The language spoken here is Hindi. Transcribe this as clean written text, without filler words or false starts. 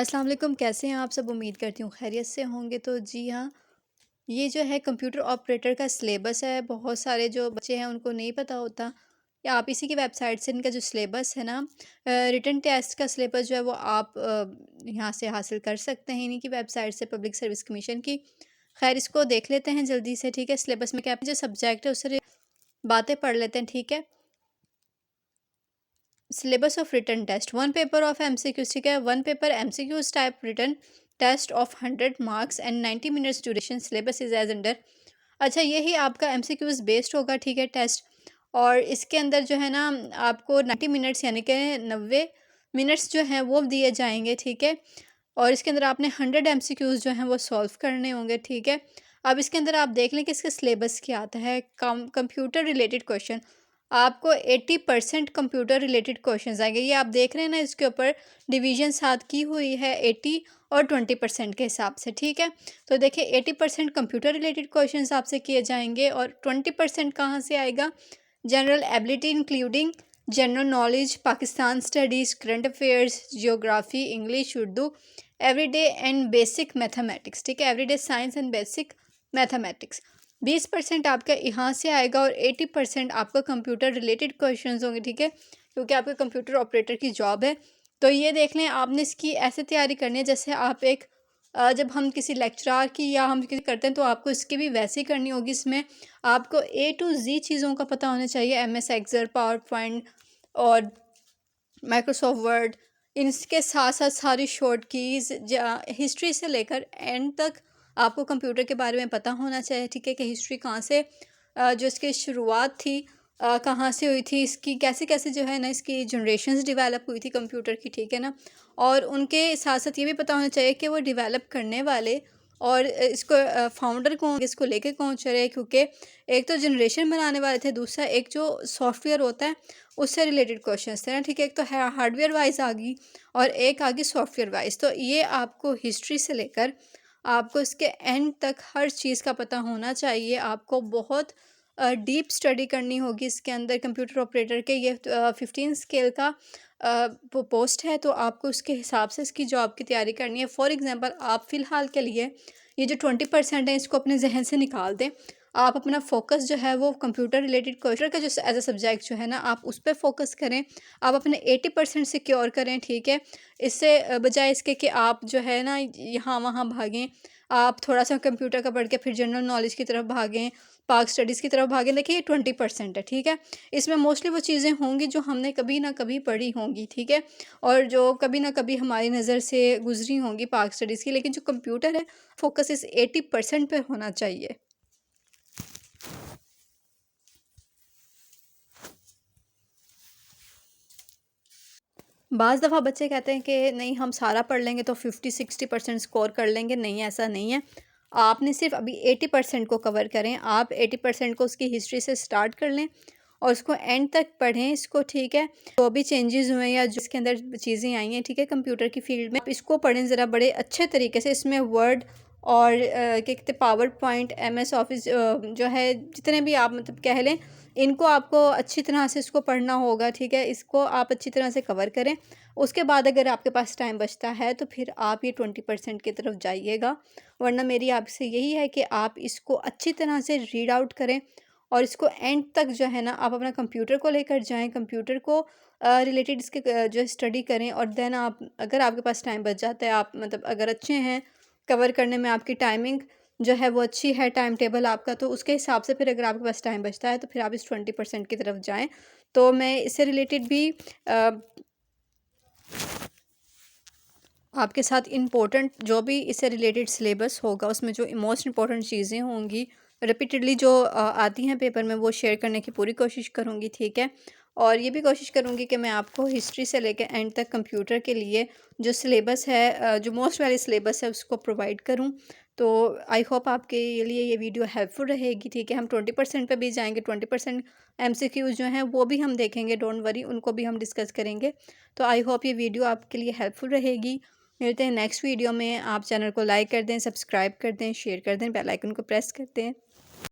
अस्सलाम वालेकुम, कैसे हैं आप सब? उम्मीद करती हूँ खैरियत से होंगे। तो जी हाँ, ये जो है कंप्यूटर ऑपरेटर का सिलेबस है। बहुत सारे जो बच्चे हैं उनको नहीं पता होता, या आप इसी की वेबसाइट से इनका जो सिलेबस है ना, रिटन टेस्ट का सिलेबस जो है वो आप यहाँ से हासिल कर सकते हैं, इन्हीं की वेबसाइट से, पब्लिक सर्विस कमीशन की। खैर, इसको देख लेते हैं जल्दी से, ठीक है। सिलेबस में क्या जो सब्जेक्ट है उससे बातें पढ़ लेते हैं, ठीक है। Syllabus of written test, one paper of MCQs, ठीक है। One paper MCQs type written test of 100 marks and 90 minutes duration, syllabus is as under. अच्छा, यही आपका एमसीक्यूज बेस्ड होगा, ठीक है, टेस्ट। और इसके अंदर जो है ना, आपको 90 मिनट्स यानी कि 90 मिनट्स जो हैं वो दिए जाएंगे, ठीक है। और इसके अंदर आपने 100 एमसीक्यूज जो हैं वो सॉल्व करने होंगे, ठीक है। अब इसके अंदर आप देख लें कि इसका सिलेबस क्या आता है। कंप्यूटर रिलेटेड क्वेश्चन, आपको 80% कंप्यूटर रिलेटेड क्वेश्चंस आएंगे। ये आप देख रहे हैं ना, इसके ऊपर डिवीजन साथ की हुई है 80 और 20% के हिसाब से, ठीक है। तो देखिए, 80% कंप्यूटर रिलेटेड क्वेश्चंस आपसे किए जाएंगे, और 20% कहाँ से आएगा? General ability including general knowledge, Pakistan studies, current affairs, geography, English, Urdu, everyday and basic mathematics, ठीक है। Everyday science and basic mathematics. 20% आपका यहाँ से आएगा, और 80% आपका कंप्यूटर रिलेटेड क्वेश्चंस होंगे, ठीक है, क्योंकि आपका कंप्यूटर ऑपरेटर की जॉब है। तो ये देख लें, आपने इसकी ऐसे तैयारी करनी है जैसे आप एक जब हम किसी लेक्चरार की या हम किसी करते हैं तो आपको इसकी भी वैसी करनी होगी। इसमें आपको ए टू जी चीज़ों का पता होना चाहिए, एमएस एक्सेल, पावर पॉइंट और माइक्रोसॉफ्ट वर्ड। इनके साथ साथ सारी शॉर्ट कीज़, हिस्ट्री से लेकर एंड तक आपको कंप्यूटर के बारे में पता होना चाहिए, ठीक है, कि हिस्ट्री कहाँ से जो इसकी शुरुआत थी, कहाँ से हुई थी, इसकी कैसे कैसे जो है ना, इसकी जनरेशन्स डेवलप हुई थी कंप्यूटर की, ठीक है ना। और उनके साथ साथ ये भी पता होना चाहिए कि वो डेवलप करने वाले और इसको फाउंडर कौन, इसको लेके कौन चले, क्योंकि एक तो जनरेशन बनाने वाले थे, दूसरा एक जो सॉफ्टवेयर होता है उससे रिलेटेड क्वेश्चंस थे ना, ठीक है। एक तो है हार्डवेयर वाइज आ गई, और एक आ गई सॉफ्टवेयर वाइज। तो ये आपको हिस्ट्री से लेकर आपको इसके एंड तक हर चीज़ का पता होना चाहिए। आपको बहुत डीप स्टडी करनी होगी इसके अंदर। कंप्यूटर ऑपरेटर के ये 15 स्केल का पोस्ट है, तो आपको उसके हिसाब से इसकी जॉब की तैयारी करनी है। फॉर एग्जांपल, आप फ़िलहाल के लिए ये जो 20% है इसको अपने जहन से निकाल दें। आप अपना फोकस जो है वो कंप्यूटर रिलेटेड क्वेश्चन का जो एज अ सब्जेक्ट जो है ना, आप उस पर फोकस करें। आप अपने 80% सिक्योर करें, ठीक है। इससे बजाय इसके कि आप जो है ना यहाँ वहाँ भागें, आप थोड़ा सा कंप्यूटर का पढ़ के फिर जनरल नॉलेज की तरफ भागें, पाक स्टडीज़ की तरफ भागें। देखिए, ये 20% है, ठीक है। इसमें मोस्टली वो चीज़ें होंगी जो हमने कभी ना कभी पढ़ी होंगी, ठीक है, और जो कभी ना कभी हमारी नज़र से गुजरी होंगी पाक स्टडीज़ की। लेकिन जो कंप्यूटर है, फोकस इस 80% पे होना चाहिए। बाज़ दफ़ा बच्चे कहते हैं कि नहीं, हम सारा पढ़ लेंगे तो 50-60% स्कोर कर लेंगे। नहीं, ऐसा नहीं है। आपने सिर्फ अभी 80% को कवर करें। आप 80% को उसकी हिस्ट्री से स्टार्ट कर लें और उसको एंड तक पढ़ें इसको, ठीक है। जो भी चेंजेस हुए या जो इसके अंदर चीज़ें आई हैं, ठीक है, कंप्यूटर की फील्ड में, आप इसको पढ़ें ज़रा बड़े अच्छे तरीके से। इसमें वर्ड और क्या कहते हैं, पावर पॉइंट, एमएस ऑफिस जो है, जितने भी आप मतलब कह लें, इनको आपको अच्छी तरह से इसको पढ़ना होगा, ठीक है। इसको आप अच्छी तरह से कवर करें। उसके बाद अगर आपके पास टाइम बचता है तो फिर आप ये 20% की तरफ जाइएगा। वरना मेरी आपसे यही है कि आप इसको अच्छी तरह से रीड आउट करें, और इसको एंड तक जो है ना, आप अपना कंप्यूटर को लेकर जाएँ, कंप्यूटर को रिलेटेड इसके जो स्टडी करें। और देन आप, अगर आपके पास टाइम बच जाता है, आप मतलब अगर अच्छे हैं कवर करने में, आपकी टाइमिंग जो है वो अच्छी है, टाइम टेबल आपका, तो उसके हिसाब से फिर अगर आपके पास टाइम बचता है तो फिर आप इस 20% की तरफ जाएँ। तो मैं इससे रिलेटेड भी अ, आपके साथ इम्पोर्टेंट जो भी इससे रिलेटेड सिलेबस होगा, उसमें जो मोस्ट इम्पोर्टेंट चीज़ें होंगी रिपीटेडली जो आती हैं पेपर में, वो शेयर करने की पूरी कोशिश करूँगी, ठीक है। और ये भी कोशिश करूँगी कि मैं आपको हिस्ट्री से लेकर एंड तक कंप्यूटर के लिए जो सिलेबस है, जो मोस्ट वाली सिलेबस है, उसको प्रोवाइड करूँ। तो आई होप आपके लिए ये वीडियो हेल्पफुल रहेगी, ठीक है। हम 20% पे भी जाएंगे, 20% एमसीक्यूज जो हैं वो भी हम देखेंगे, डोंट वरी, उनको भी हम डिस्कस करेंगे। तो आई होप ये वीडियो आपके लिए हेल्पफुल रहेगी। मिलते हैं नेक्स्ट वीडियो में। आप चैनल को लाइक कर दें, सब्सक्राइब कर दें, शेयर कर दें, बेल आइकन को प्रेस कर दें।